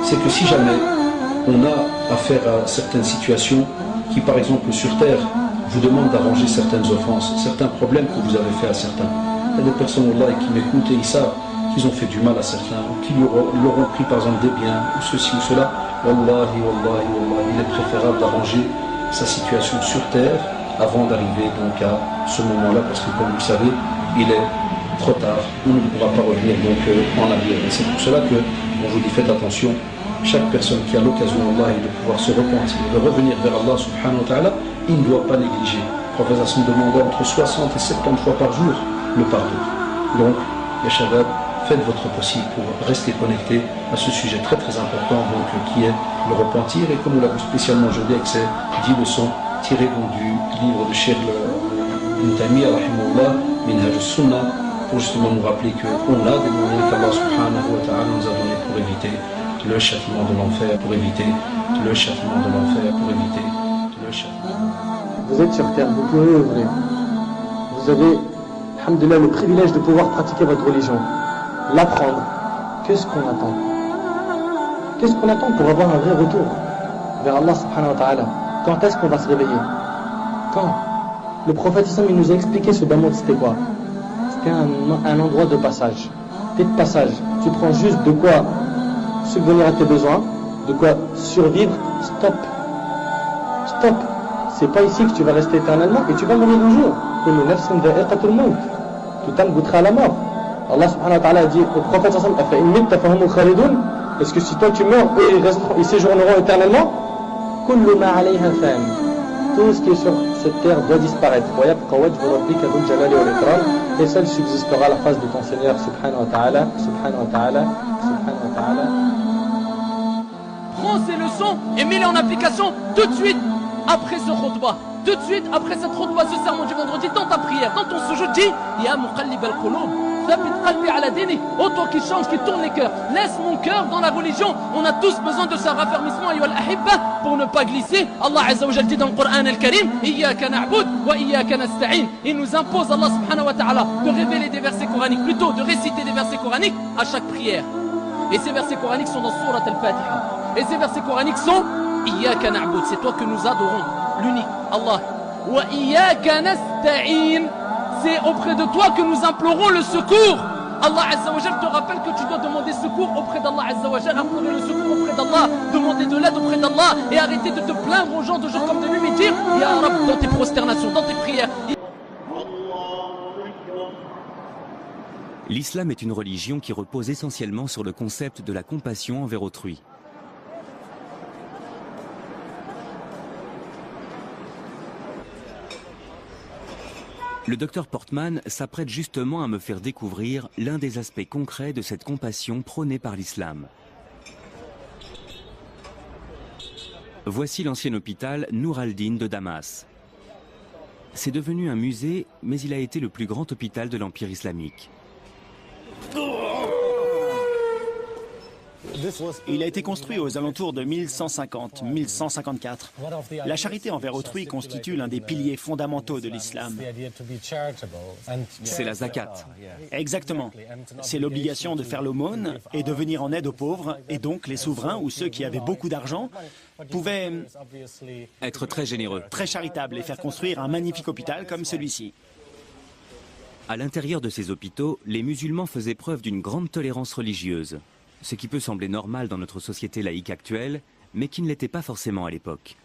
c'est que si jamais on a affaire à certaines situations qui, par exemple, sur Terre, vous demandent d'arranger certaines offenses, certains problèmes que vous avez fait à certains. Il y a des personnes Allah, qui m'écoutent et ils savent qu'ils ont fait du mal à certains, ou qu'ils leur ont pris par exemple des biens, ou ceci ou cela. Wallahi, wallahi, wallahi, il est préférable d'arranger sa situation sur Terre avant d'arriver donc à ce moment-là, parce que comme vous le savez, il est trop tard, on ne pourra pas revenir donc en arrière. Et c'est pour cela que on vous dit faites attention, chaque personne qui a l'occasion Allah de pouvoir se repentir, de revenir vers Allah subhanahu wa ta'ala, il ne doit pas négliger. Le prophète Hassan demandait entre 60 et 70 fois par jour le pardon. Donc, les shabab, faites votre possible pour rester connectés à ce sujet très très important donc, qui est le repentir, et comme on l'a vu spécialement aujourd'hui avec ces 10 leçons tirées donc, du livre de Cheikh Ibn Taymiyyah rahimahullah, Minhaj al-Sunnah, pour justement nous rappeler qu'on a des moyens qu'Allah subhanahu wa ta'ala nous a donnés pour éviter le châtiment de l'enfer, pour éviter le châtiment de l'enfer, pour éviter le châtiment. Vous êtes sur terre, vous pouvez œuvrer. Vous avez, alhamdoulilah, le privilège de pouvoir pratiquer votre religion, l'apprendre. Qu'est-ce qu'on attend? Qu'est-ce qu'on attend pour avoir un vrai retour vers Allah subhanahu wa ta'ala? Quand est-ce qu'on va se réveiller? Quand? Le prophète Islam, il nous a expliqué ce Damoud, c'était quoi? C'était un endroit de passage. T'es de passage. Tu prends juste de quoi subvenir à tes besoins, de quoi survivre. Stop. Stop. C'est pas ici que tu vas rester éternellement et tu vas mourir un jour. Tout âme goûtera à la mort. Allah subhanahu wa ta'ala a dit au prophète sallallahu alayhi wa sallam, est-ce que si toi tu meurs, eux ils séjourneront éternellement? Kullu ma alayha fan. Tout ce qui est sur cette terre doit disparaître. Et seul subsistera la face de ton Seigneur subhanahu wa ta'ala, subhanahu wa ta'ala, subhanahu wa ta'ala. Prends ces leçons et mets-les en application tout de suite après ce khutbah. Tout de suite après cette khutbah, ce sermon du vendredi, dans ta prière, dans ton sujoud, dis Ya muqallib al-qulub, thabit qalbi ala dini. Ô toi qui change, qui tourne les cœurs, laisse mon cœur dans la religion. On a tous besoin de ce raffermissement, ayyuha al-ahibba, pour ne pas glisser. Allah Azza wa Jal dit dans le Coran al-Karim, Iyyaka na'bud wa iyyaka nasta'in. Il nous impose, Allah subhanahu wa ta'ala, de révéler des versets coraniques, plutôt de réciter des versets coraniques à chaque prière. Et ces versets coraniques sont dans Surat al-Fatiha. Et ces versets coraniques sont Iyyaka na'bud, c'est toi que nous adorons, l'unique, Allah. Wa iyyaka nasta'in, c'est auprès de toi que nous implorons le secours. Allah Azza wa Jal te rappelle que tu dois demander secours auprès d'Allah Azza wa Jal, implorer le secours auprès d'Allah, demander de l'aide auprès d'Allah et arrêter de te plaindre aux gens de jour comme de nuit, mais dire Ya Rab dans tes prosternations, dans tes prières. L'islam est une religion qui repose essentiellement sur le concept de la compassion envers autrui. Le docteur Portman s'apprête justement à me faire découvrir l'un des aspects concrets de cette compassion prônée par l'islam. Voici l'ancien hôpital Nour al-Din de Damas. C'est devenu un musée, mais il a été le plus grand hôpital de l'Empire islamique. Il a été construit aux alentours de 1150-1154. La charité envers autrui constitue l'un des piliers fondamentaux de l'islam. C'est la zakat. Exactement. C'est l'obligation de faire l'aumône et de venir en aide aux pauvres, et donc les souverains ou ceux qui avaient beaucoup d'argent pouvaient être très généreux, très charitables et faire construire un magnifique hôpital comme celui-ci. À l'intérieur de ces hôpitaux, les musulmans faisaient preuve d'une grande tolérance religieuse. Ce qui peut sembler normal dans notre société laïque actuelle, mais qui ne l'était pas forcément à l'époque.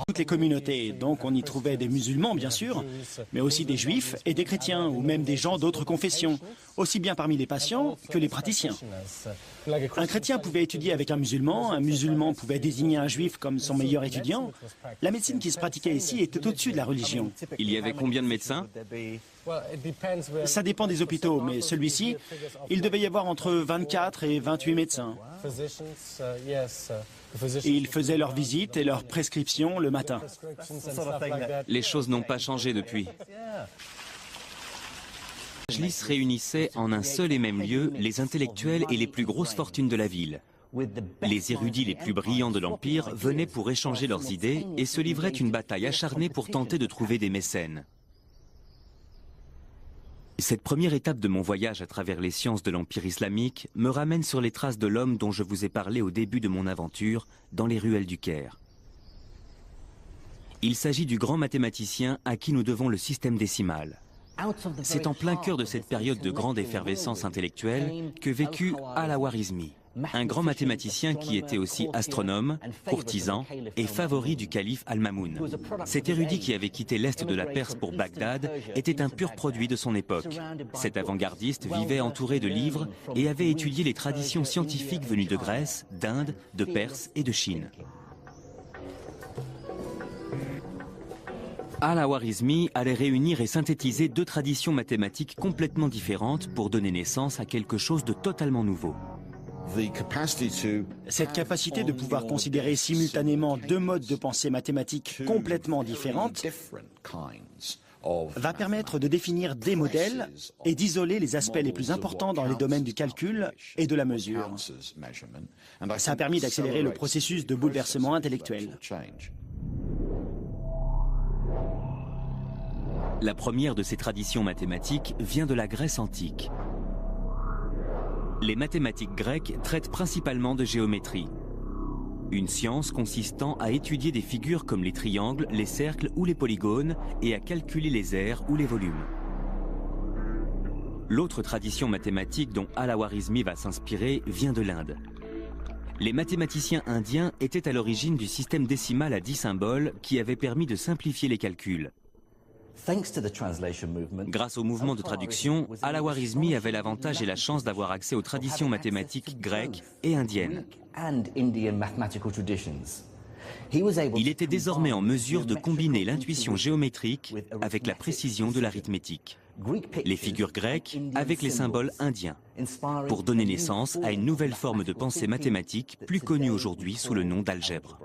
Toutes les communautés, donc on y trouvait des musulmans bien sûr, mais aussi des juifs et des chrétiens, ou même des gens d'autres confessions, aussi bien parmi les patients que les praticiens. Un chrétien pouvait étudier avec un musulman pouvait désigner un juif comme son meilleur étudiant. La médecine qui se pratiquait ici était au-dessus de la religion. Il y avait combien de médecins ? Ça dépend des hôpitaux, mais celui-ci, il devait y avoir entre 24 et 28 médecins. Et ils faisaient leurs visites et leurs prescriptions le matin. Les choses n'ont pas changé depuis. Le Majlis réunissait en un seul et même lieu les intellectuels et les plus grosses fortunes de la ville. Les érudits les plus brillants de l'Empire venaient pour échanger leurs idées et se livraient une bataille acharnée pour tenter de trouver des mécènes. Cette première étape de mon voyage à travers les sciences de l'Empire islamique me ramène sur les traces de l'homme dont je vous ai parlé au début de mon aventure dans les ruelles du Caire. Il s'agit du grand mathématicien à qui nous devons le système décimal. C'est en plein cœur de cette période de grande effervescence intellectuelle que vécut Al-Khwarizmi, un grand mathématicien qui était aussi astronome, courtisan et favori du calife Al-Mamoun. Cet érudit qui avait quitté l'est de la Perse pour Bagdad était un pur produit de son époque. Cet avant-gardiste vivait entouré de livres et avait étudié les traditions scientifiques venues de Grèce, d'Inde, de Perse et de Chine. Al-Khwarizmi allait réunir et synthétiser deux traditions mathématiques complètement différentes pour donner naissance à quelque chose de totalement nouveau. Cette capacité de pouvoir considérer simultanément deux modes de pensée mathématiques complètement différentes va permettre de définir des modèles et d'isoler les aspects les plus importants dans les domaines du calcul et de la mesure. Ça a permis d'accélérer le processus de bouleversement intellectuel. La première de ces traditions mathématiques vient de la Grèce antique. Les mathématiques grecques traitent principalement de géométrie, une science consistant à étudier des figures comme les triangles, les cercles ou les polygones et à calculer les aires ou les volumes. L'autre tradition mathématique dont Al-Khwarizmi va s'inspirer vient de l'Inde. Les mathématiciens indiens étaient à l'origine du système décimal à 10 symboles qui avait permis de simplifier les calculs. Grâce au mouvement de traduction, Al-Khwarizmi avait l'avantage et la chance d'avoir accès aux traditions mathématiques grecques et indiennes. Il était désormais en mesure de combiner l'intuition géométrique avec la précision de l'arithmétique, les figures grecques avec les symboles indiens, pour donner naissance à une nouvelle forme de pensée mathématique plus connue aujourd'hui sous le nom d'algèbre.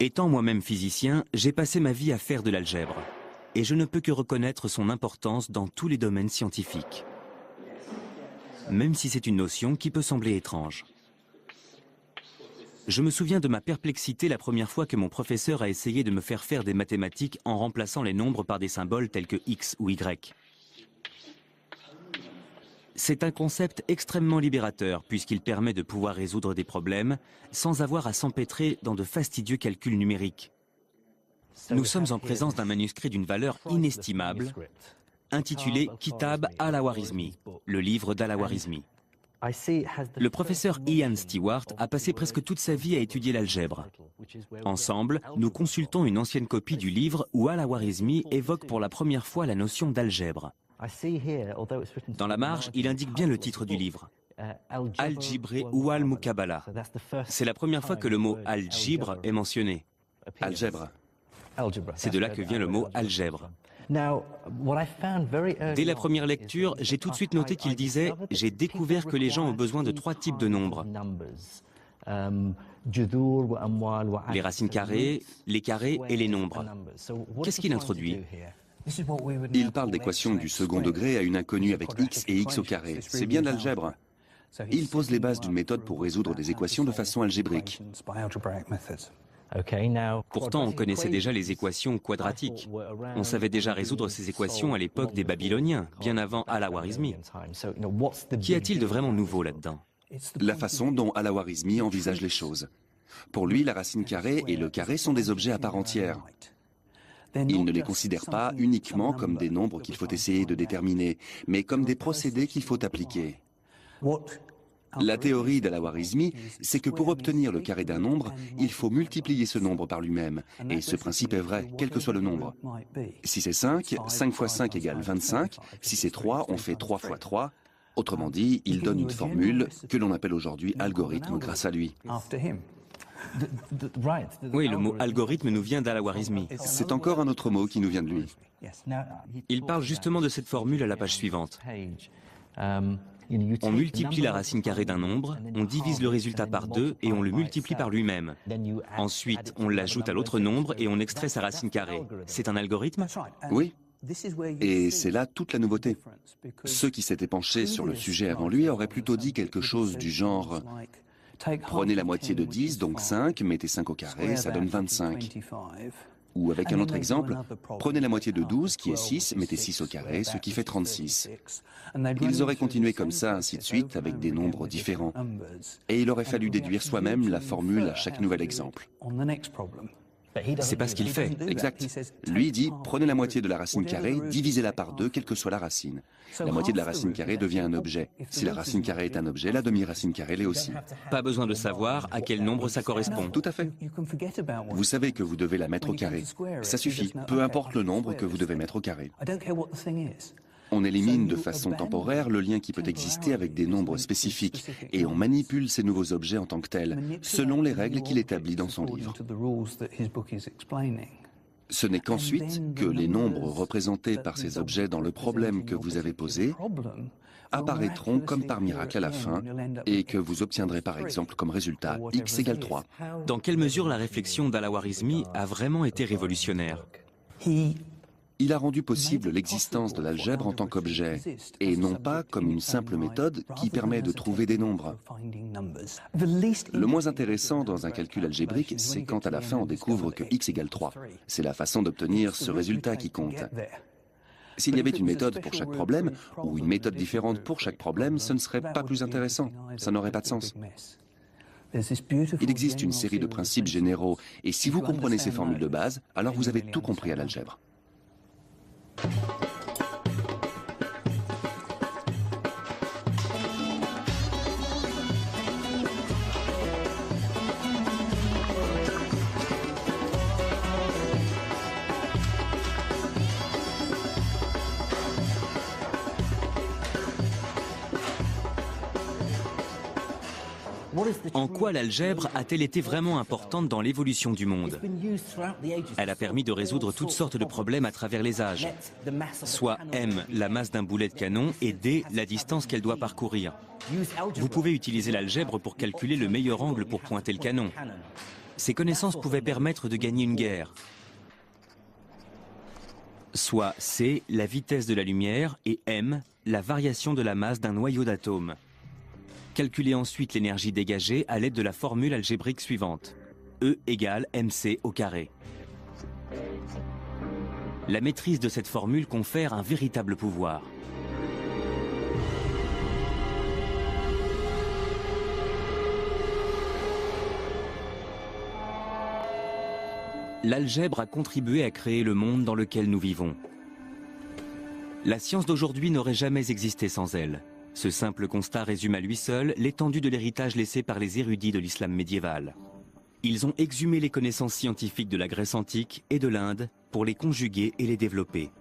Étant moi-même physicien, j'ai passé ma vie à faire de l'algèbre, et je ne peux que reconnaître son importance dans tous les domaines scientifiques, même si c'est une notion qui peut sembler étrange. Je me souviens de ma perplexité la première fois que mon professeur a essayé de me faire faire des mathématiques en remplaçant les nombres par des symboles tels que X ou Y. C'est un concept extrêmement libérateur puisqu'il permet de pouvoir résoudre des problèmes sans avoir à s'empêtrer dans de fastidieux calculs numériques. Nous sommes en présence d'un manuscrit d'une valeur inestimable intitulé Kitab Al-Khwarizmi, le livre d'Al-Khwarizmi. Le professeur Ian Stewart a passé presque toute sa vie à étudier l'algèbre. Ensemble, nous consultons une ancienne copie du livre où Al-Khwarizmi évoque pour la première fois la notion d'algèbre. Dans la marge, il indique bien le titre du livre, Al-Jibre ou Al-Mukabala. C'est la première fois que le mot algèbre est mentionné. Algèbre. C'est de là que vient le mot algèbre. Dès la première lecture, j'ai tout de suite noté qu'il disait « J'ai découvert que les gens ont besoin de 3 types de nombres. Les racines carrées, les carrés et les nombres. » Qu'est-ce qu'il introduit ? Il parle d'équations du second degré à une inconnue avec x et x au carré. C'est bien de l'algèbre. Il pose les bases d'une méthode pour résoudre des équations de façon algébrique. Pourtant, on connaissait déjà les équations quadratiques. On savait déjà résoudre ces équations à l'époque des Babyloniens, bien avant Al-Khwarizmi. Qu'y a-t-il de vraiment nouveau là-dedans ? La façon dont Al-Khwarizmi envisage les choses. Pour lui, la racine carrée et le carré sont des objets à part entière. Il ne les considère pas uniquement comme des nombres qu'il faut essayer de déterminer, mais comme des procédés qu'il faut appliquer. La théorie d'Al-Khwarizmi, c'est que pour obtenir le carré d'un nombre, il faut multiplier ce nombre par lui-même. Et ce principe est vrai, quel que soit le nombre. Si c'est 5, 5 fois 5 égale 25. Si c'est 3, on fait 3 fois 3. Autrement dit, il donne une formule que l'on appelle aujourd'hui algorithme grâce à lui. Oui, le mot algorithme nous vient d'Al-Khwarizmi. C'est encore un autre mot qui nous vient de lui. Il parle justement de cette formule à la page suivante. On multiplie la racine carrée d'un nombre, on divise le résultat par 2 et on le multiplie par lui-même. Ensuite, on l'ajoute à l'autre nombre et on extrait sa racine carrée. C'est un algorithme ? Oui. Et c'est là toute la nouveauté. Ceux qui s'étaient penchés sur le sujet avant lui auraient plutôt dit quelque chose du genre « Prenez la moitié de 10, donc 5, mettez 5 au carré, ça donne 25. » Ou avec un autre exemple, prenez la moitié de 12 qui est 6, mettez 6 au carré, ce qui fait 36. Ils auraient continué comme ça, ainsi de suite, avec des nombres différents. Et il aurait fallu déduire soi-même la formule à chaque nouvel exemple. C'est pas ce qu'il fait. Exact. Lui dit, prenez la moitié de la racine carrée, divisez-la par 2, quelle que soit la racine. La moitié de la racine carrée devient un objet. Si la racine carrée est un objet, la demi-racine carrée l'est aussi. Pas besoin de savoir à quel nombre ça correspond. Tout à fait. Vous savez que vous devez la mettre au carré. Ça suffit, peu importe le nombre que vous devez mettre au carré. On élimine de façon temporaire le lien qui peut exister avec des nombres spécifiques et on manipule ces nouveaux objets en tant que tels, selon les règles qu'il établit dans son livre. Ce n'est qu'ensuite que les nombres représentés par ces objets dans le problème que vous avez posé apparaîtront comme par miracle à la fin et que vous obtiendrez par exemple comme résultat x égale 3. Dans quelle mesure la réflexion d'Al-Khwarizmi a vraiment été révolutionnaire? Il a rendu possible l'existence de l'algèbre en tant qu'objet, et non pas comme une simple méthode qui permet de trouver des nombres. Le moins intéressant dans un calcul algébrique, c'est quand à la fin on découvre que x égale 3. C'est la façon d'obtenir ce résultat qui compte. S'il y avait une méthode pour chaque problème, ou une méthode différente pour chaque problème, ce ne serait pas plus intéressant, ça n'aurait pas de sens. Il existe une série de principes généraux, et si vous comprenez ces formules de base, alors vous avez tout compris à l'algèbre. En quoi l'algèbre a-t-elle été vraiment importante dans l'évolution du monde? Elle a permis de résoudre toutes sortes de problèmes à travers les âges. Soit m, la masse d'un boulet de canon, et d, la distance qu'elle doit parcourir. Vous pouvez utiliser l'algèbre pour calculer le meilleur angle pour pointer le canon. Ces connaissances pouvaient permettre de gagner une guerre. Soit c, la vitesse de la lumière, et m, la variation de la masse d'un noyau d'atomes. Calculez ensuite l'énergie dégagée à l'aide de la formule algébrique suivante. E égale mc au carré. La maîtrise de cette formule confère un véritable pouvoir. L'algèbre a contribué à créer le monde dans lequel nous vivons. La science d'aujourd'hui n'aurait jamais existé sans elle. Ce simple constat résume à lui seul l'étendue de l'héritage laissé par les érudits de l'islam médiéval. Ils ont exhumé les connaissances scientifiques de la Grèce antique et de l'Inde pour les conjuguer et les développer.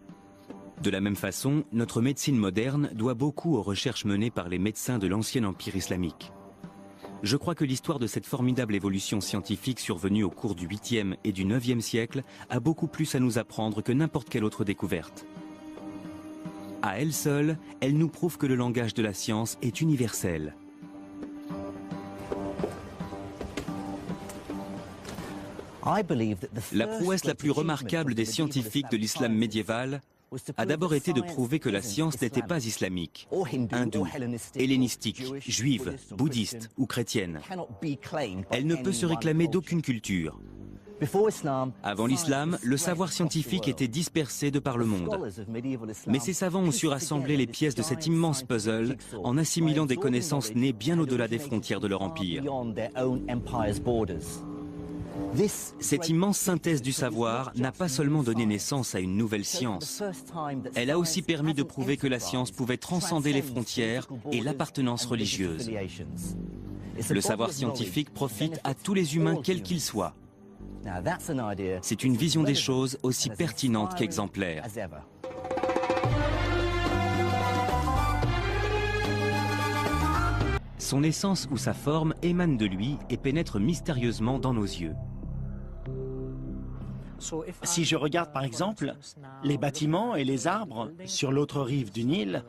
De la même façon, notre médecine moderne doit beaucoup aux recherches menées par les médecins de l'ancien empire islamique. Je crois que l'histoire de cette formidable évolution scientifique survenue au cours du 8e et du 9e siècle a beaucoup plus à nous apprendre que n'importe quelle autre découverte. À elle seule, elle nous prouve que le langage de la science est universel. La prouesse la plus remarquable des scientifiques de l'islam médiéval a d'abord été de prouver que la science n'était pas islamique, hindoue, hellénistique, juive, bouddhiste ou chrétienne. Elle ne peut se réclamer d'aucune culture. Avant l'islam, le savoir scientifique était dispersé de par le monde. Mais ces savants ont su rassembler les pièces de cet immense puzzle en assimilant des connaissances nées bien au-delà des frontières de leur empire. Cette immense synthèse du savoir n'a pas seulement donné naissance à une nouvelle science, elle a aussi permis de prouver que la science pouvait transcender les frontières et l'appartenance religieuse. Le savoir scientifique profite à tous les humains quels qu'ils soient. C'est une vision des choses aussi pertinente qu'exemplaire. Son essence ou sa forme émane de lui et pénètre mystérieusement dans nos yeux. Si je regarde par exemple les bâtiments et les arbres sur l'autre rive du Nil,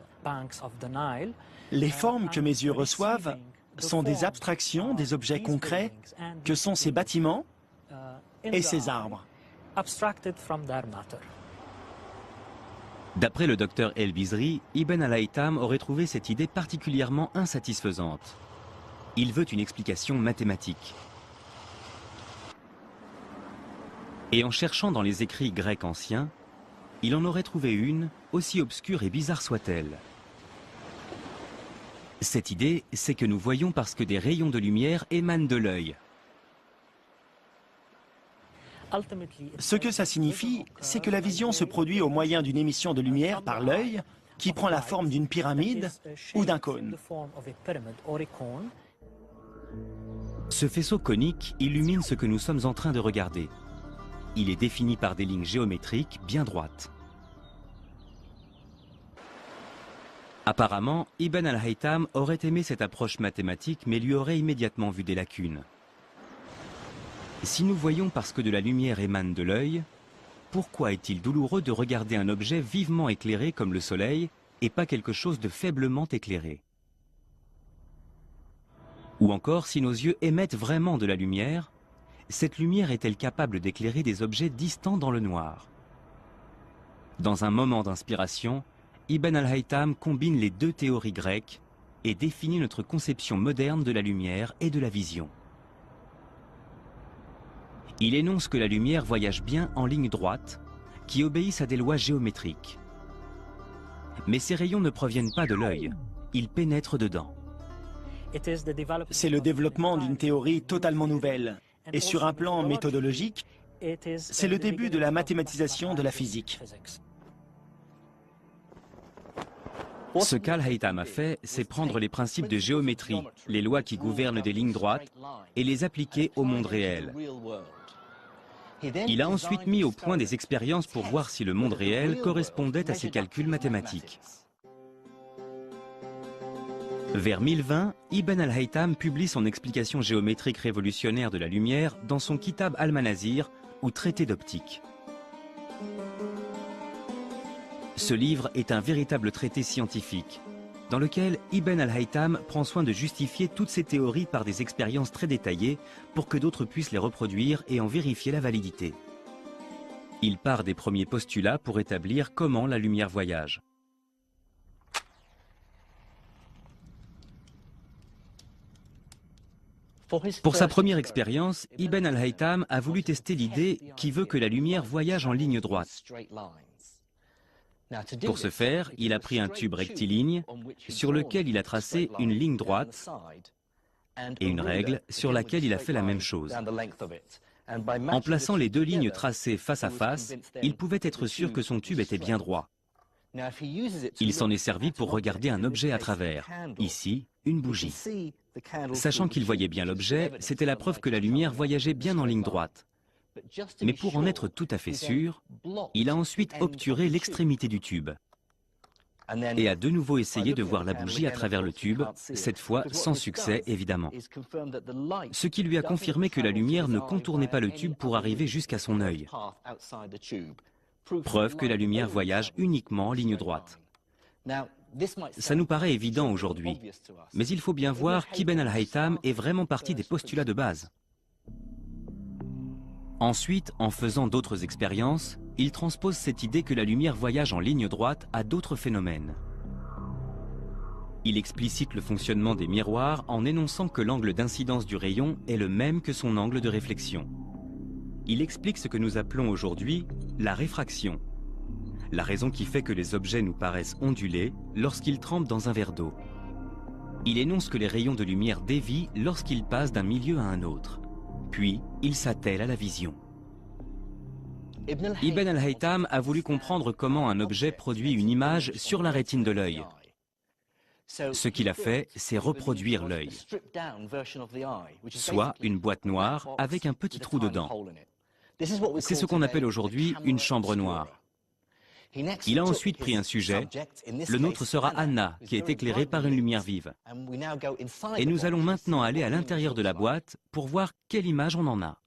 les formes que mes yeux reçoivent sont des abstractions des objets concrets que sont ces bâtiments et ces arbres. D'après le docteur El-Bizri, Ibn al-Haytham aurait trouvé cette idée particulièrement insatisfaisante. Il veut une explication mathématique. Et en cherchant dans les écrits grecs anciens, il en aurait trouvé une, aussi obscure et bizarre soit-elle. Cette idée, c'est que nous voyons parce que des rayons de lumière émanent de l'œil. Ce que ça signifie, c'est que la vision se produit au moyen d'une émission de lumière par l'œil qui prend la forme d'une pyramide ou d'un cône. Ce faisceau conique illumine ce que nous sommes en train de regarder. Il est défini par des lignes géométriques bien droites. Apparemment, Ibn al-Haytham aurait aimé cette approche mathématique mais lui aurait immédiatement vu des lacunes. Si nous voyons parce que de la lumière émane de l'œil, pourquoi est-il douloureux de regarder un objet vivement éclairé comme le soleil et pas quelque chose de faiblement éclairé? Ou encore, si nos yeux émettent vraiment de la lumière, cette lumière est-elle capable d'éclairer des objets distants dans le noir? Dans un moment d'inspiration, Ibn al-Haytham combine les deux théories grecques et définit notre conception moderne de la lumière et de la vision. Il énonce que la lumière voyage bien en ligne droite, qui obéissent à des lois géométriques. Mais ces rayons ne proviennent pas de l'œil, ils pénètrent dedans. C'est le développement d'une théorie totalement nouvelle. Et sur un plan méthodologique, c'est le début de la mathématisation de la physique. Ce qu'Al-Haytham a fait, c'est prendre les principes de géométrie, les lois qui gouvernent des lignes droites, et les appliquer au monde réel. Il a ensuite mis au point des expériences pour voir si le monde réel correspondait à ses calculs mathématiques. Vers 1020, Ibn al-Haytham publie son explication géométrique révolutionnaire de la lumière dans son Kitab al-Manazir, ou traité d'optique. Ce livre est un véritable traité scientifique, dans lequel Ibn al-Haytham prend soin de justifier toutes ses théories par des expériences très détaillées pour que d'autres puissent les reproduire et en vérifier la validité. Il part des premiers postulats pour établir comment la lumière voyage. Pour sa première expérience, Ibn al-Haytham a voulu tester l'idée qui veut que la lumière voyage en ligne droite. Pour ce faire, il a pris un tube rectiligne sur lequel il a tracé une ligne droite et une règle sur laquelle il a fait la même chose. En plaçant les deux lignes tracées face à face, il pouvait être sûr que son tube était bien droit. Il s'en est servi pour regarder un objet à travers, ici, une bougie. Sachant qu'il voyait bien l'objet, c'était la preuve que la lumière voyageait bien en ligne droite. Mais pour en être tout à fait sûr, il a ensuite obturé l'extrémité du tube et a de nouveau essayé de voir la bougie à travers le tube, cette fois sans succès évidemment. Ce qui lui a confirmé que la lumière ne contournait pas le tube pour arriver jusqu'à son œil. Preuve que la lumière voyage uniquement en ligne droite. Ça nous paraît évident aujourd'hui, mais il faut bien voir qu'Ibn al-Haytham est vraiment parti des postulats de base. Ensuite, en faisant d'autres expériences, il transpose cette idée que la lumière voyage en ligne droite à d'autres phénomènes. Il explicite le fonctionnement des miroirs en énonçant que l'angle d'incidence du rayon est le même que son angle de réflexion. Il explique ce que nous appelons aujourd'hui la réfraction, la raison qui fait que les objets nous paraissent ondulés lorsqu'ils trempent dans un verre d'eau. Il énonce que les rayons de lumière dévient lorsqu'ils passent d'un milieu à un autre. Puis, il s'attelle à la vision. Ibn al-Haytham a voulu comprendre comment un objet produit une image sur la rétine de l'œil. Ce qu'il a fait, c'est reproduire l'œil, soit une boîte noire avec un petit trou dedans. C'est ce qu'on appelle aujourd'hui une chambre noire. Il a ensuite pris un sujet, le nôtre sera Anna, qui est éclairée par une lumière vive. Et nous allons maintenant aller à l'intérieur de la boîte pour voir quelle image on en a.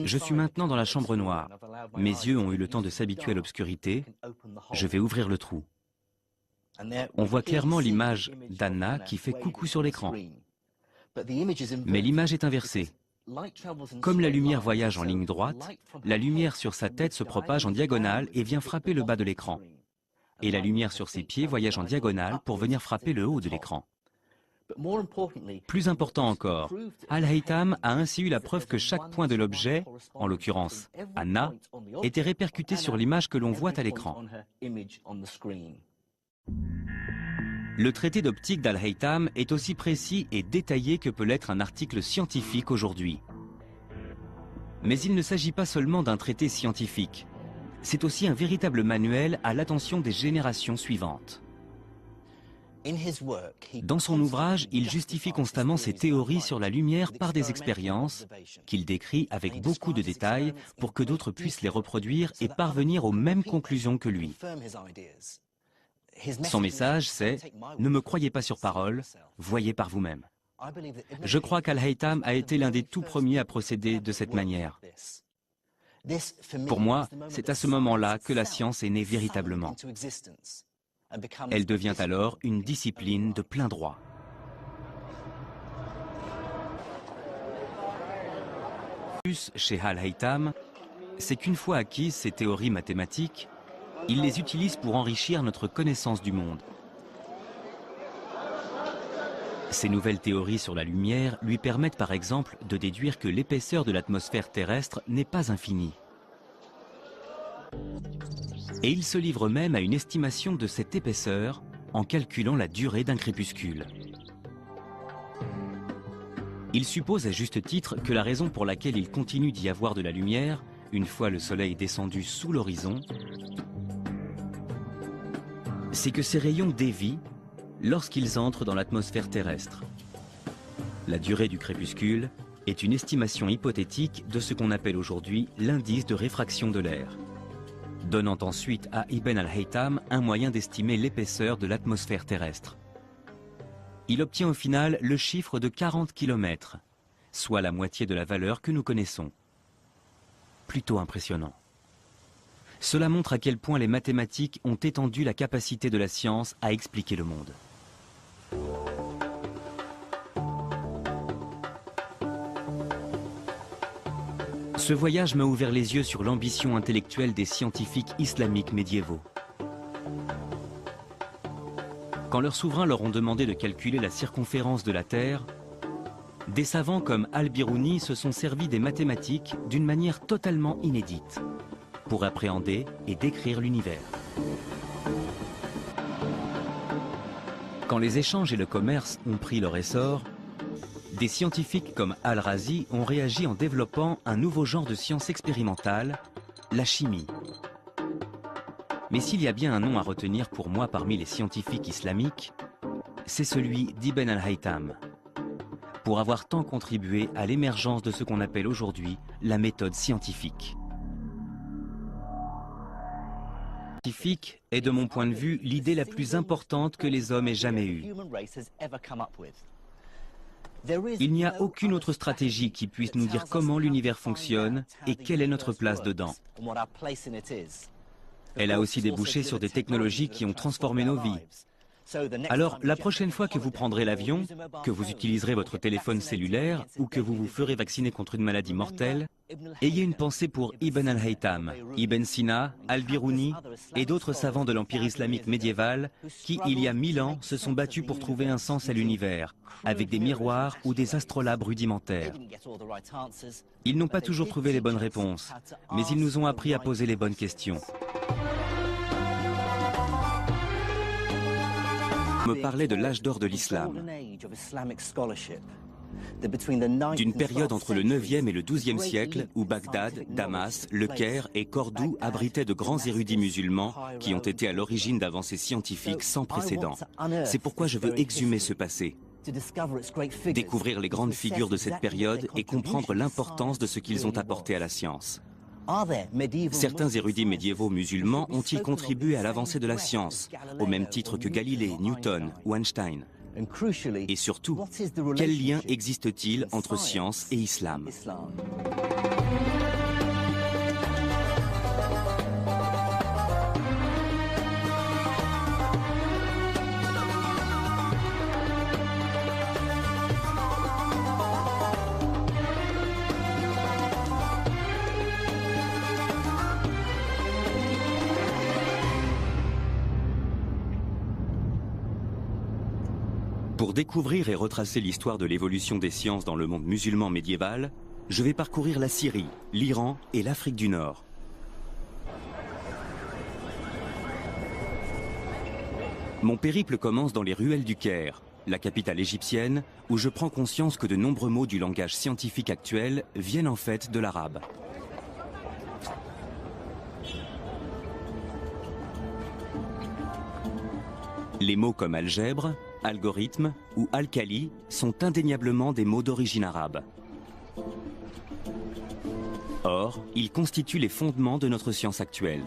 Je suis maintenant dans la chambre noire. Mes yeux ont eu le temps de s'habituer à l'obscurité. Je vais ouvrir le trou. On voit clairement l'image d'Anna qui fait coucou sur l'écran. Mais l'image est inversée. Comme la lumière voyage en ligne droite, la lumière sur sa tête se propage en diagonale et vient frapper le bas de l'écran. Et la lumière sur ses pieds voyage en diagonale pour venir frapper le haut de l'écran. Plus important encore, Al-Haytham a ainsi eu la preuve que chaque point de l'objet, en l'occurrence Anna, était répercuté sur l'image que l'on voit à l'écran. Le traité d'optique d'Al-Haytham est aussi précis et détaillé que peut l'être un article scientifique aujourd'hui. Mais il ne s'agit pas seulement d'un traité scientifique, c'est aussi un véritable manuel à l'attention des générations suivantes. Dans son ouvrage, il justifie constamment ses théories sur la lumière par des expériences qu'il décrit avec beaucoup de détails pour que d'autres puissent les reproduire et parvenir aux mêmes conclusions que lui. Son message, c'est « Ne me croyez pas sur parole, voyez par vous-même ». Je crois qu'Al-Haytham a été l'un des tout premiers à procéder de cette manière. Pour moi, c'est à ce moment-là que la science est née véritablement. Elle devient alors une discipline de plein droit. Plus chez Al-Haytham, c'est qu'une fois acquises ces théories mathématiques, il les utilise pour enrichir notre connaissance du monde. Ces nouvelles théories sur la lumière lui permettent par exemple de déduire que l'épaisseur de l'atmosphère terrestre n'est pas infinie. Et il se livre même à une estimation de cette épaisseur en calculant la durée d'un crépuscule. Il suppose à juste titre que la raison pour laquelle il continue d'y avoir de la lumière, une fois le soleil descendu sous l'horizon, c'est que ces rayons dévient lorsqu'ils entrent dans l'atmosphère terrestre. La durée du crépuscule est une estimation hypothétique de ce qu'on appelle aujourd'hui l'indice de réfraction de l'air, donnant ensuite à Ibn al-Haytham un moyen d'estimer l'épaisseur de l'atmosphère terrestre. Il obtient au final le chiffre de 40 km, soit la moitié de la valeur que nous connaissons. Plutôt impressionnant. Cela montre à quel point les mathématiques ont étendu la capacité de la science à expliquer le monde. Ce voyage m'a ouvert les yeux sur l'ambition intellectuelle des scientifiques islamiques médiévaux. Quand leurs souverains leur ont demandé de calculer la circonférence de la Terre, des savants comme Al-Biruni se sont servis des mathématiques d'une manière totalement inédite pour appréhender et décrire l'univers. Quand les échanges et le commerce ont pris leur essor, des scientifiques comme Al-Razi ont réagi en développant un nouveau genre de science expérimentale, la chimie. Mais s'il y a bien un nom à retenir pour moi parmi les scientifiques islamiques, c'est celui d'Ibn al-Haytham, pour avoir tant contribué à l'émergence de ce qu'on appelle aujourd'hui la méthode scientifique. Scientifique est de mon point de vue l'idée la plus importante que les hommes aient jamais eue. Il n'y a aucune autre stratégie qui puisse nous dire comment l'univers fonctionne et quelle est notre place dedans. Elle a aussi débouché sur des technologies qui ont transformé nos vies. Alors, la prochaine fois que vous prendrez l'avion, que vous utiliserez votre téléphone cellulaire ou que vous vous ferez vacciner contre une maladie mortelle, ayez une pensée pour Ibn al-Haytham, Ibn Sina, Al-Biruni et d'autres savants de l'Empire islamique médiéval qui, il y a 1000 ans, se sont battus pour trouver un sens à l'univers, avec des miroirs ou des astrolabes rudimentaires. Ils n'ont pas toujours trouvé les bonnes réponses, mais ils nous ont appris à poser les bonnes questions. Me parlait de l'âge d'or de l'islam, d'une période entre le 9e et le 12e siècle où Bagdad, Damas, Le Caire et Cordoue abritaient de grands érudits musulmans qui ont été à l'origine d'avancées scientifiques sans précédent. C'est pourquoi je veux exhumer ce passé, découvrir les grandes figures de cette période et comprendre l'importance de ce qu'ils ont apporté à la science. Certains érudits médiévaux musulmans ont-ils contribué à l'avancée de la science, au même titre que Galilée, Newton ou Einstein? Et surtout, quel lien existe-t-il entre science et islam? Pour découvrir et retracer l'histoire de l'évolution des sciences dans le monde musulman médiéval, je vais parcourir la Syrie, l'Iran et l'Afrique du Nord. Mon périple commence dans les ruelles du Caire, la capitale égyptienne, où je prends conscience que de nombreux mots du langage scientifique actuel viennent en fait de l'arabe. Les mots comme algèbre, algorithme ou alcali sont indéniablement des mots d'origine arabe. Or, ils constituent les fondements de notre science actuelle.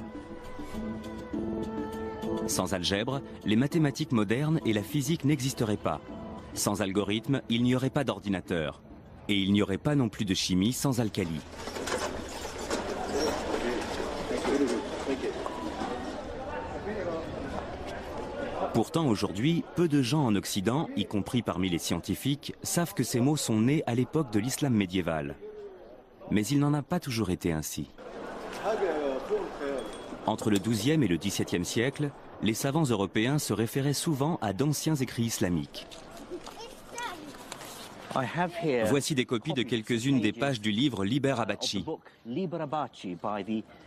Sans algèbre, les mathématiques modernes et la physique n'existeraient pas. Sans algorithme, il n'y aurait pas d'ordinateur. Et il n'y aurait pas non plus de chimie sans alcali. Pourtant, aujourd'hui, peu de gens en Occident, y compris parmi les scientifiques, savent que ces mots sont nés à l'époque de l'islam médiéval. Mais il n'en a pas toujours été ainsi. Entre le XIIe et le XVIIe siècle, les savants européens se référaient souvent à d'anciens écrits islamiques. Voici des copies de quelques-unes des pages du livre Liber Abaci,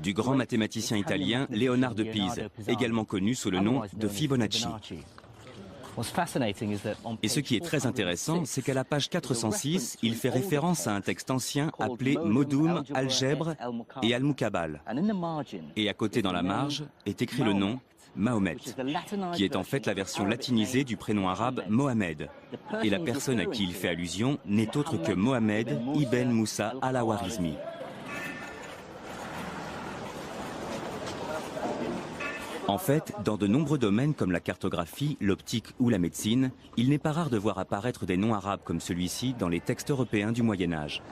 du grand mathématicien italien Léonard de Pise, également connu sous le nom de Fibonacci. Et ce qui est très intéressant, c'est qu'à la page 406, il fait référence à un texte ancien appelé Modum, Algèbre et Al-Mukabal. Et à côté dans la marge est écrit le nom Mahomet, qui est en fait la version latinisée du prénom arabe Mohamed. Et la personne à qui il fait allusion n'est autre que Mohamed ibn Moussa al-Khwarizmi. En fait, dans de nombreux domaines comme la cartographie, l'optique ou la médecine, il n'est pas rare de voir apparaître des noms arabes comme celui-ci dans les textes européens du Moyen-Âge.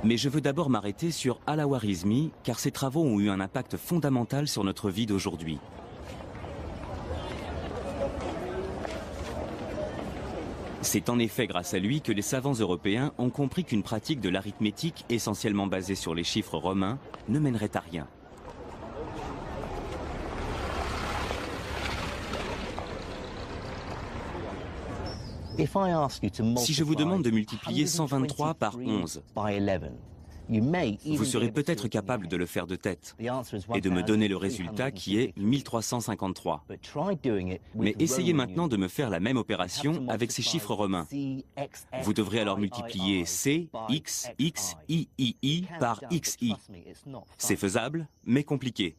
Mais je veux d'abord m'arrêter sur al-Khwarizmi, car ses travaux ont eu un impact fondamental sur notre vie d'aujourd'hui. C'est en effet grâce à lui que les savants européens ont compris qu'une pratique de l'arithmétique essentiellement basée sur les chiffres romains ne mènerait à rien. Si je vous demande de multiplier 123 par 11, vous serez peut-être capable de le faire de tête et de me donner le résultat qui est 1353. Mais essayez maintenant de me faire la même opération avec ces chiffres romains. Vous devrez alors multiplier C, X, X, I, I, I par XI. C'est faisable, mais compliqué.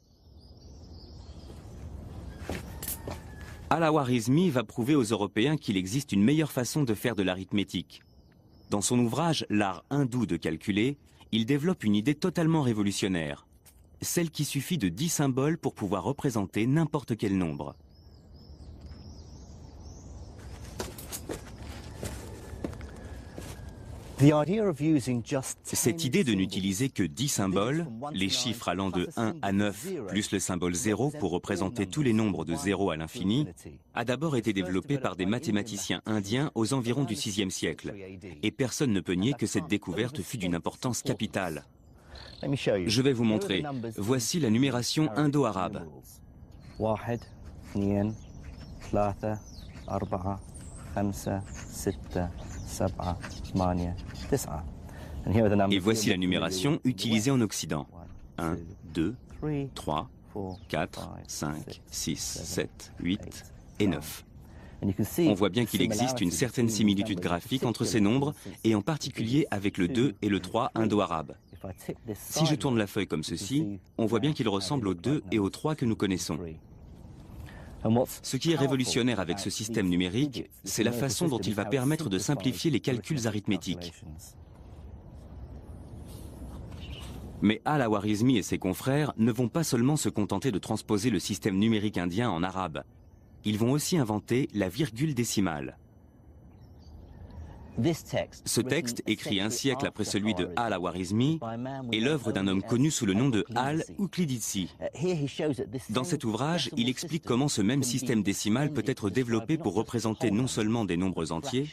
Al-Khwarizmi va prouver aux Européens qu'il existe une meilleure façon de faire de l'arithmétique. Dans son ouvrage « L'art hindou de calculer », il développe une idée totalement révolutionnaire, celle qui suffit de 10 symboles pour pouvoir représenter n'importe quel nombre. Cette idée de n'utiliser que 10 symboles, les chiffres allant de 1 à 9, plus le symbole 0 pour représenter tous les nombres de 0 à l'infini, a d'abord été développée par des mathématiciens indiens aux environs du VIe siècle. Et personne ne peut nier que cette découverte fut d'une importance capitale. Je vais vous montrer. Voici la numération indo-arabe. Et voici la numération utilisée en Occident. 1, 2, 3, 4, 5, 6, 7, 8 et 9. On voit bien qu'il existe une certaine similitude graphique entre ces nombres, et en particulier avec le 2 et le 3 indo-arabe. Si je tourne la feuille comme ceci, on voit bien qu'il ressemble au 2 et au 3 que nous connaissons. Ce qui est révolutionnaire avec ce système numérique, c'est la façon dont il va permettre de simplifier les calculs arithmétiques. Mais al-Khwarizmi et ses confrères ne vont pas seulement se contenter de transposer le système numérique indien en arabe. Ils vont aussi inventer la virgule décimale. Ce texte, écrit un siècle après celui de al-Khwarizmi, est l'œuvre d'un homme connu sous le nom de al-Uqlididsi. Dans cet ouvrage, il explique comment ce même système décimal peut être développé pour représenter non seulement des nombres entiers,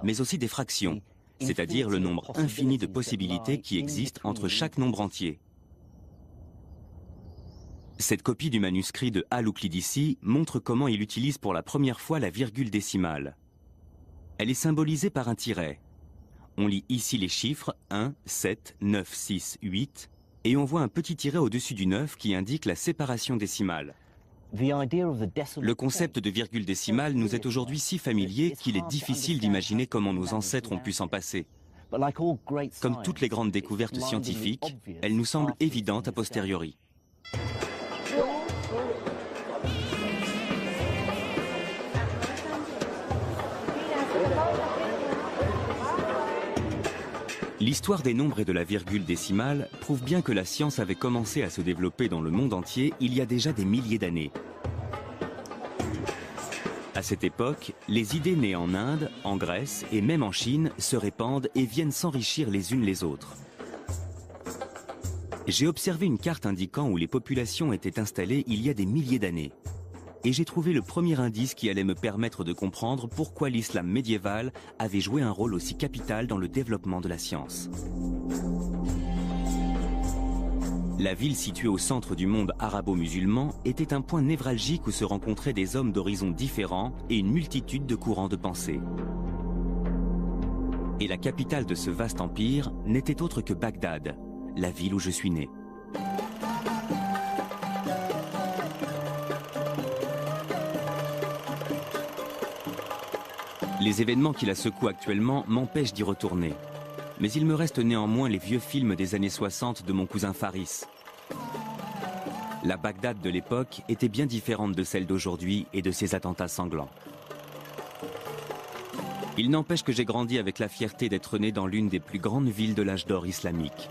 mais aussi des fractions, c'est-à-dire le nombre infini de possibilités qui existent entre chaque nombre entier. Cette copie du manuscrit de Al-Uqlidisi montre comment il utilise pour la première fois la virgule décimale. Elle est symbolisée par un tiret. On lit ici les chiffres 1, 7, 9, 6, 8 et on voit un petit tiret au-dessus du 9 qui indique la séparation décimale. Le concept de virgule décimale nous est aujourd'hui si familier qu'il est difficile d'imaginer comment nos ancêtres ont pu s'en passer. Comme toutes les grandes découvertes scientifiques, elle nous semble évidente a posteriori. L'histoire des nombres et de la virgule décimale prouve bien que la science avait commencé à se développer dans le monde entier il y a déjà des milliers d'années. À cette époque, les idées nées en Inde, en Grèce et même en Chine se répandent et viennent s'enrichir les unes les autres. J'ai observé une carte indiquant où les populations étaient installées il y a des milliers d'années. Et j'ai trouvé le premier indice qui allait me permettre de comprendre pourquoi l'islam médiéval avait joué un rôle aussi capital dans le développement de la science. La ville située au centre du monde arabo-musulman était un point névralgique où se rencontraient des hommes d'horizons différents et une multitude de courants de pensée. Et la capitale de ce vaste empire n'était autre que Bagdad, la ville où je suis né. Les événements qui la secouent actuellement m'empêchent d'y retourner. Mais il me reste néanmoins les vieux films des années 60 de mon cousin Faris. La Bagdad de l'époque était bien différente de celle d'aujourd'hui et de ses attentats sanglants. Il n'empêche que j'ai grandi avec la fierté d'être né dans l'une des plus grandes villes de l'âge d'or islamique.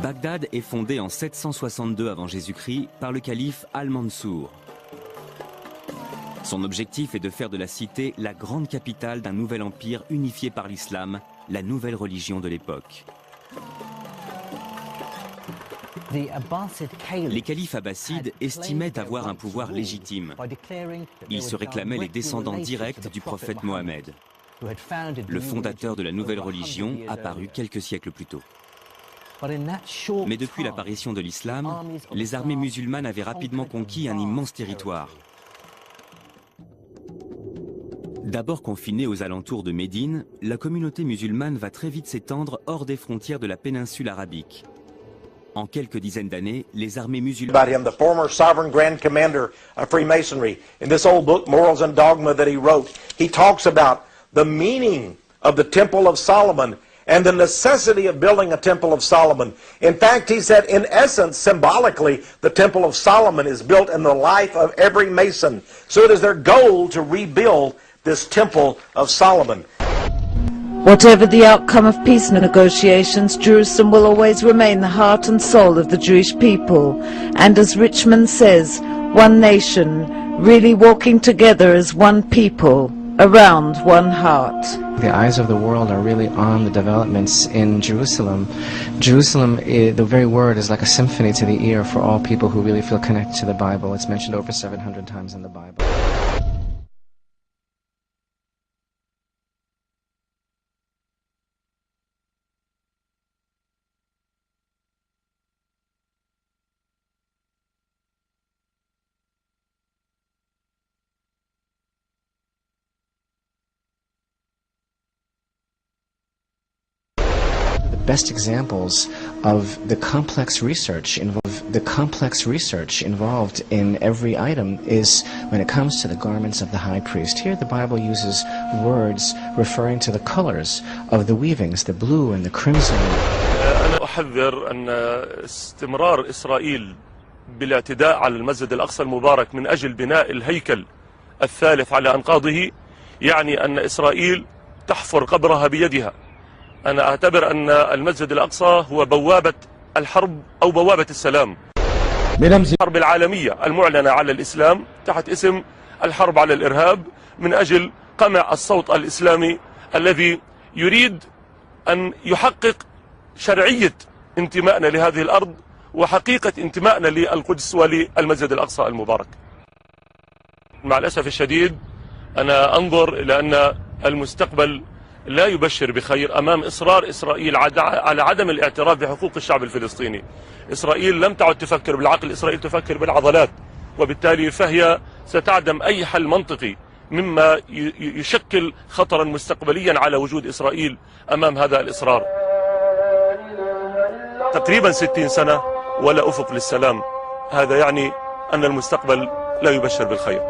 Bagdad est fondée en 762 avant Jésus-Christ par le calife Al-Mansour. Son objectif est de faire de la cité la grande capitale d'un nouvel empire unifié par l'islam, la nouvelle religion de l'époque. Les califes abbassides estimaient avoir un pouvoir légitime. Ils se réclamaient les descendants directs du prophète Mohammed, le fondateur de la nouvelle religion apparue quelques siècles plus tôt. Mais depuis l'apparition de l'islam, les armées musulmanes avaient rapidement conquis un immense territoire. D'abord confinée aux alentours de Médine, la communauté musulmane va très vite s'étendre hors des frontières de la péninsule arabique. En quelques dizaines d'années, les armées musulmanes... The former sovereign grand commander of Freemasonry. In this old book, Morals and Dogma, that he wrote, he talks about the meaning of the Temple of Solomon and the necessity of building a Temple of Solomon. In fact, he said, in essence, symbolically, the Temple of Solomon is built in the life of every Mason. So it is their goal to rebuild this Temple of Solomon. Whatever the outcome of peace negotiations, Jerusalem will always remain the heart and soul of the Jewish people. And as Richmond says, one nation, really walking together as one people, around one heart. The eyes of the world are really on the developments in Jerusalem. Jerusalem, the very word, is like a symphony to the ear for all people who really feel connected to the Bible. It's mentioned over 700 times in the Bible. Best examples of the complex research involved in every item is when it comes to the garments of the high priest. Here the Bible uses words referring to the colors of the weavings, the blue and the crimson. أنا أحذر أن استمرار إسرائيل بالاعتداء على المسجد الأقصى المبارك من أجل بناء الهيكل الثالث على أنقاضه يعني أن إسرائيل تحفر قبرها بيدها. أنا أعتبر أن المسجد الأقصى هو بوابة الحرب أو بوابة السلام. الحرب العالمية المعلنة على الإسلام تحت اسم الحرب على الإرهاب من أجل قمع الصوت الإسلامي الذي يريد أن يحقق شرعية انتمائنا لهذه الأرض وحقيقة انتمائنا للقدس وللمسجد الأقصى المبارك. مع الأسف الشديد أنا أنظر إلى أن المستقبل لا يبشر بخير أمام إصرار إسرائيل على عدم الاعتراف بحقوق الشعب الفلسطيني. إسرائيل لم تعد تفكر بالعقل، إسرائيل تفكر بالعضلات، وبالتالي فهي ستعدم أي حل منطقي مما يشكل خطرا مستقبليا على وجود إسرائيل أمام هذا الإصرار. تقريبا 60 سنة ولا أفق للسلام، هذا يعني أن المستقبل لا يبشر بالخير.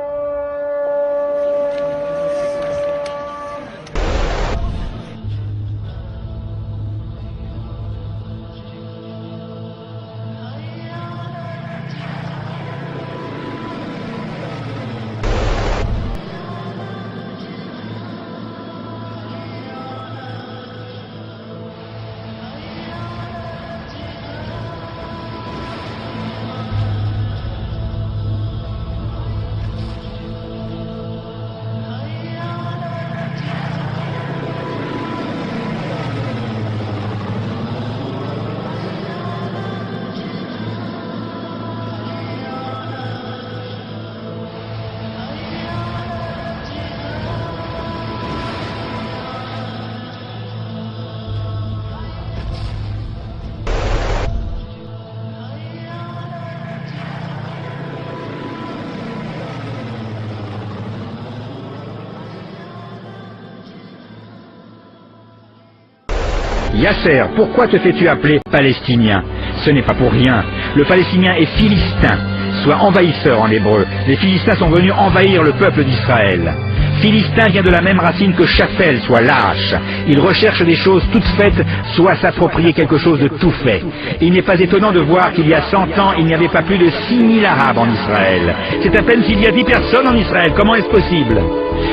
Yasser, pourquoi te fais-tu appeler palestinien? Ce n'est pas pour rien. Le palestinien est philistin, soit envahisseur en hébreu. Les Philistins sont venus envahir le peuple d'Israël. Philistin vient de la même racine que chapelle, soit lâche. Il recherche des choses toutes faites, soit s'approprier quelque chose de tout fait. Il n'est pas étonnant de voir qu'il y a 100 ans, il n'y avait pas plus de 6000 Arabes en Israël. C'est à peine s'il y a 10 personnes en Israël. Comment est-ce possible?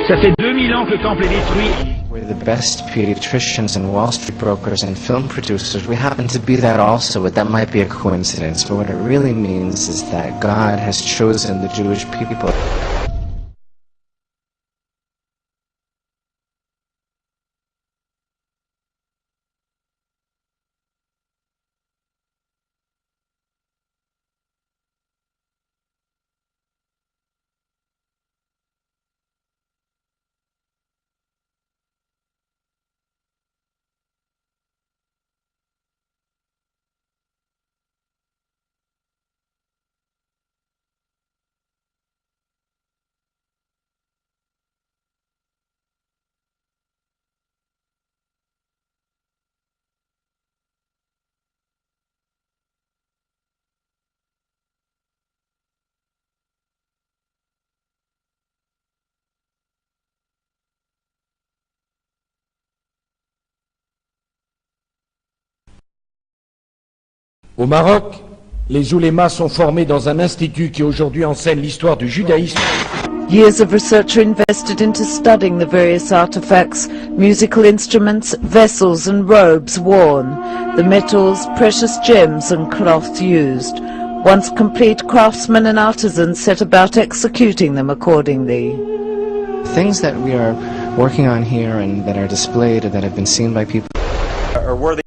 Ça fait 2000 ans que le temple est détruit. We're the best pediatricians and Wall Street brokers and film producers. We happen to be that also, but that might be a coincidence. But what it really means is that God has chosen the Jewish people. Au Maroc, les oulémas sont formés dans un institut qui aujourd'hui enseigne l'histoire du judaïsme. Years of research are invested into studying the various artifacts, musical instruments, vessels and robes worn, the metals, precious gems and cloth used. Once complete, craftsmen and artisans set about executing them accordingly. Things that we are working on here and that are displayed and that have been seen by people are worthy